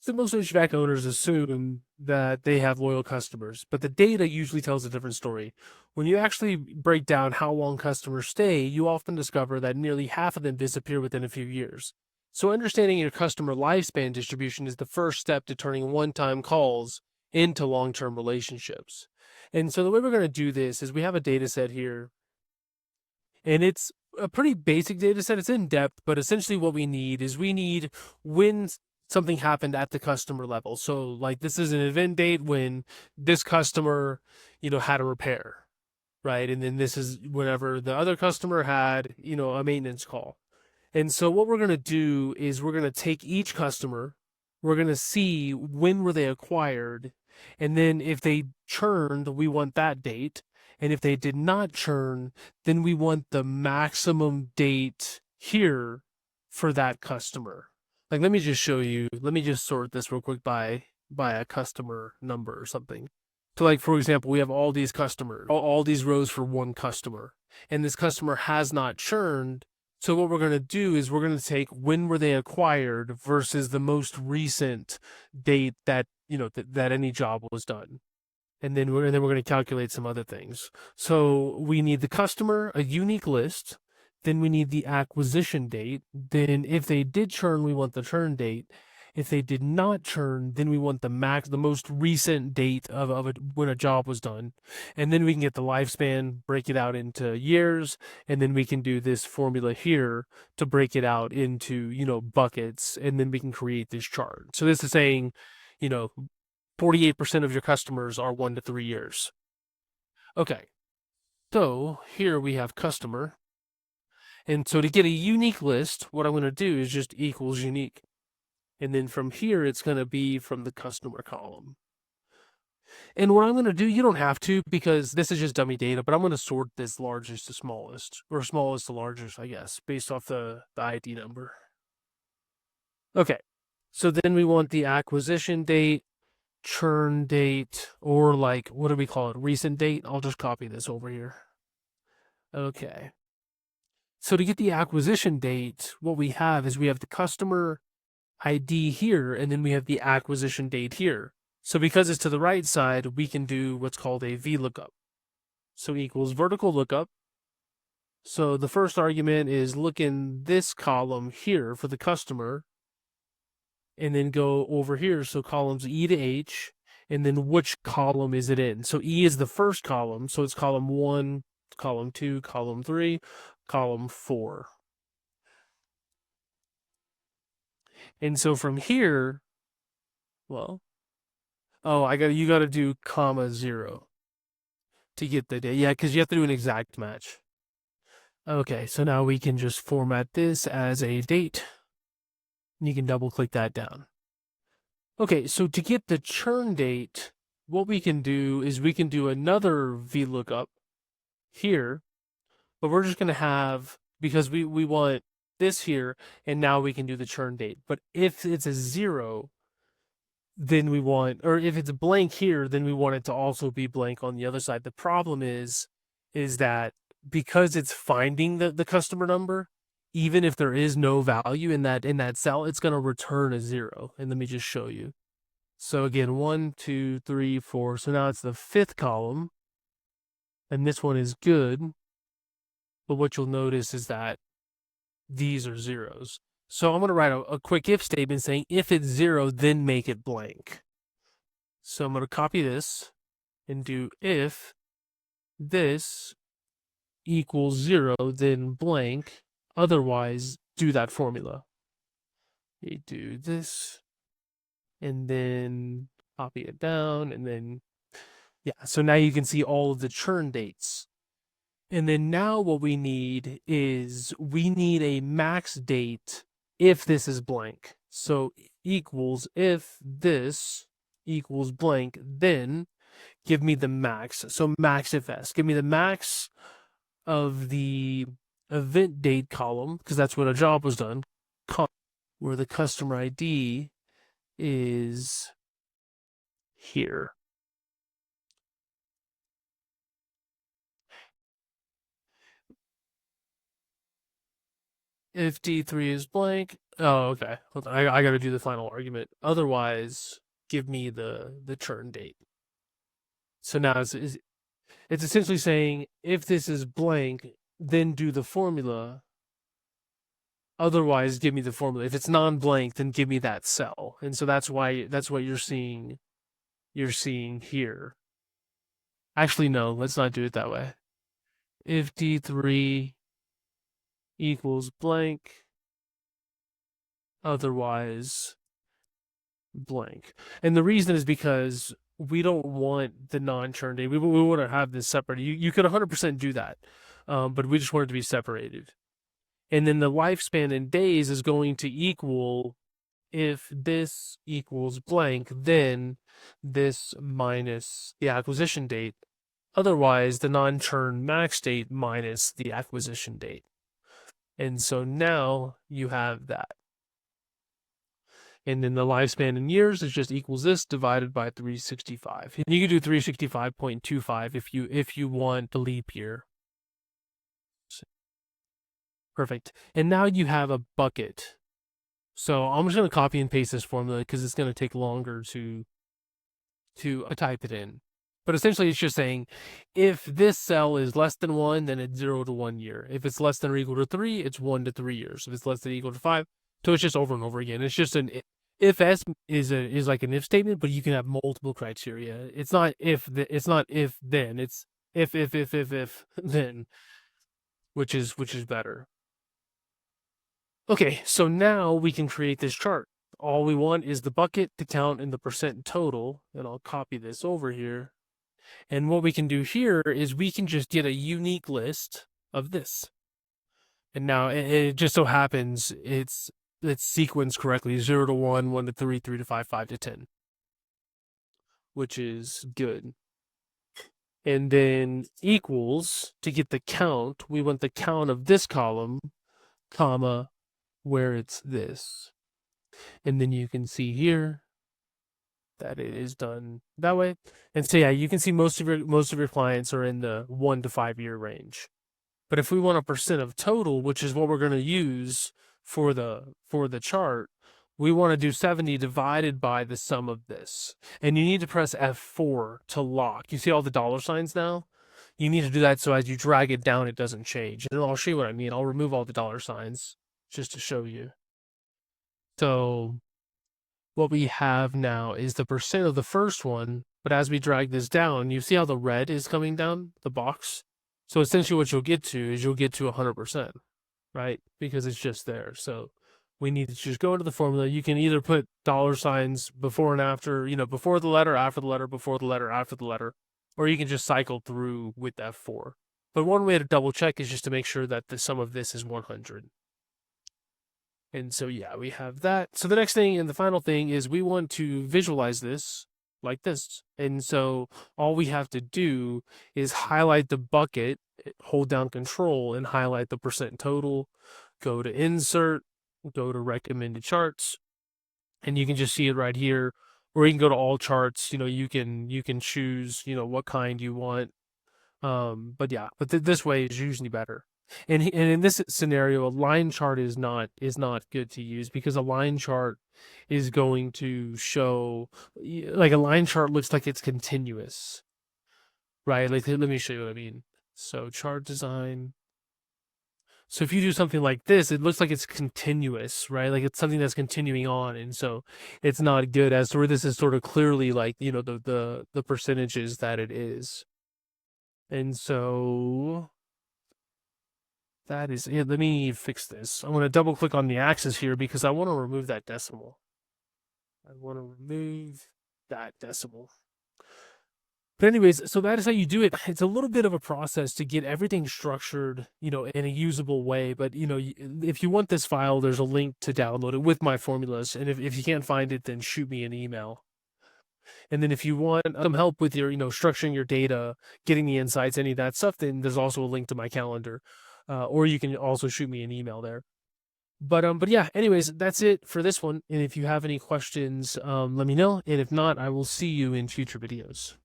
So most HVAC owners assume that they have loyal customers, but the data usually tells a different story. When you actually break down how long customers stay, you often discover that nearly half of them disappear within a few years. So understanding your customer lifespan distribution is the first step to turning one-time calls into long-term relationships. And so the way we're going to do this is we have a data set here, and it's a pretty basic data set. It's in depth, but essentially what we need is we need when something happened at the customer level. So like this is an event date when this customer, had a repair, right? And then this is whenever the other customer had, a maintenance call. And so what we're going to do is we're going to take each customer, we're going to see when were they acquired, and then if they churned, we want that date. And if they did not churn, then we want the maximum date here for that customer. Like, let me just show you, let me just sort this real quick by a customer number or something. So like, for example, we have all these customers, all these rows for one customer, and this customer has not churned. So what we're going to do is we're going to take when were they acquired versus the most recent date that, that any job was done. And then we're going to calculate some other things. So we need the customer, a unique list. Then we need the acquisition date. Then if they did churn, we want the churn date. If they did not churn, then we want the most recent date of it when a job was done. And then we can get the lifespan, break it out into years, and then we can do this formula here to break it out into, buckets, and then we can create this chart. So this is saying, 48% of your customers are 1 to 3 years. Okay, so here we have customer. And so to get a unique list, what I'm going to do is just equals unique. And then from here, it's going to be from the customer column. And what I'm going to do, you don't have to because this is just dummy data, but I'm going to sort this largest to smallest, or smallest to largest, I guess, based off the ID number. Okay, so then we want the acquisition date, churn date, or like, what do we call it? Recent date. I'll just copy this over here. Okay. So to get the acquisition date, what we have is we have the customer ID here, and then we have the acquisition date here. So because it's to the right side, we can do what's called a VLOOKUP. So equals vertical lookup. So the first argument is look in this column here for the customer, and then go over here. So columns E to H, and then which column is it in? So E is the first column, so it's column 1, column 2, column 3, column 4. And so from here, well, you gotta do comma 0 to get the date. Yeah, because you have to do an exact match. Okay, so now we can just format this as a date. And you can double click that down. Okay, so to get the churn date, what we can do is we can do another VLOOKUP here, but we're just going to have, because we want this here, and now we can do the churn date. But if it's a 0, then we want, or if it's blank here, then we want it to also be blank on the other side. The problem is that because it's finding the customer number, even if there is no value in that cell, it's going to return a 0. And let me just show you. So again, 1, 2, 3, 4. So now it's the 5th column, and this one is good. But what you'll notice is that these are zeros. So I'm going to write a quick if statement saying if it's 0, then make it blank. So I'm going to copy this and do if this equals 0, then blank. Otherwise, do that formula. You do this, and then copy it down, and then, yeah. So now you can see all of the churn dates. And then now what we need is we need a max date if this is blank. So equals if this equals blank, then give me the max. So MAXIFS, give me the max of the event date column, because that's when a job was done, where the customer ID is here. If D3 is blank, Oh, okay. Hold on. I got to do the final argument. Otherwise, give me the churn date. So now it's essentially saying if this is blank, then do the formula. Otherwise, give me the formula. If it's non-blank, then give me that cell. And so that's what you're seeing. You're seeing here. Actually, no. Let's not do it that way. If D3 equals blank, otherwise blank. And the reason is because we don't want the non-churn date. We want to have this separate. You could 100% do that, but we just want it to be separated. And then the lifespan in days is going to equal, if this equals blank, then this minus the acquisition date. Otherwise, the non-churn max date minus the acquisition date. And so now you have that. And then the lifespan in years is just equals this divided by 365. And you can do 365.25 if you want the leap year. Perfect. And now you have a bucket. So I'm just going to copy and paste this formula because it's going to take longer to type it in. But essentially it's just saying if this cell is less than 1, then it's 0 to 1 year. If it's less than or equal to 3, it's 1 to 3 years. If it's less than or equal to 5, so it's just over and over again. It's just an if s is like an if statement, but you can have multiple criteria. It's not if then. It's if then, which is better. Okay, so now we can create this chart. All we want is the bucket, the count, and the percent total. And I'll copy this over here. And what we can do here is we can just get a unique list of this. And now it just so happens it's sequenced correctly: 0 to 1, 1 to 3, 3 to 5, 5 to 10, which is good. And then equals, to get the count, we want the count of this column, comma, where it's this. And then you can see here that it is done that way. And so yeah, you can see most of your clients are in the 1 to 5 year range. But if we want a percent of total, which is what we're going to use for the chart, we want to do 70 divided by the sum of this. And you need to press F4 to lock. You see all the dollar signs now? You need to do that so as you drag it down, it doesn't change. And I'll show you what I mean. I'll remove all the dollar signs just to show you. So what we have now is the percent of the first one, but as we drag this down, you see how the red is coming down the box? So essentially what you'll get to is 100%, right? Because it's just there. So we need to just go into the formula. You can either put dollar signs before and after, before the letter, after the letter, before the letter, after the letter, or you can just cycle through with F4. But one way to double check is just to make sure that the sum of this is 100. And so, yeah, we have that. So the next thing and the final thing is we want to visualize this like this. And so all we have to do is highlight the bucket, hold down Control, and highlight the percent total, go to Insert, go to Recommended Charts, and you can just see it right here. Or you can go to All Charts. You can choose what kind you want. But yeah, this way is usually better. And in this scenario, a line chart is not good to use because a line chart is going to show, like, a line chart looks like it's continuous, right? Like, let me show you what I mean. So chart design. So if you do something like this, it looks like it's continuous, right? Like it's something that's continuing on, and so it's not good. As to where this is sort of clearly like the percentages that it is, and so. That is it. Let me fix this. I'm going to double click on the axis here because I want to remove that decimal. But anyways, so that is how you do it. It's a little bit of a process to get everything structured, in a usable way. But, if you want this file, there's a link to download it with my formulas. And if you can't find it, then shoot me an email. And then if you want some help with your, structuring your data, getting the insights, any of that stuff, then there's also a link to my calendar. Or you can also shoot me an email there. But yeah, anyways, that's it for this one. And if you have any questions, let me know. And if not, I will see you in future videos.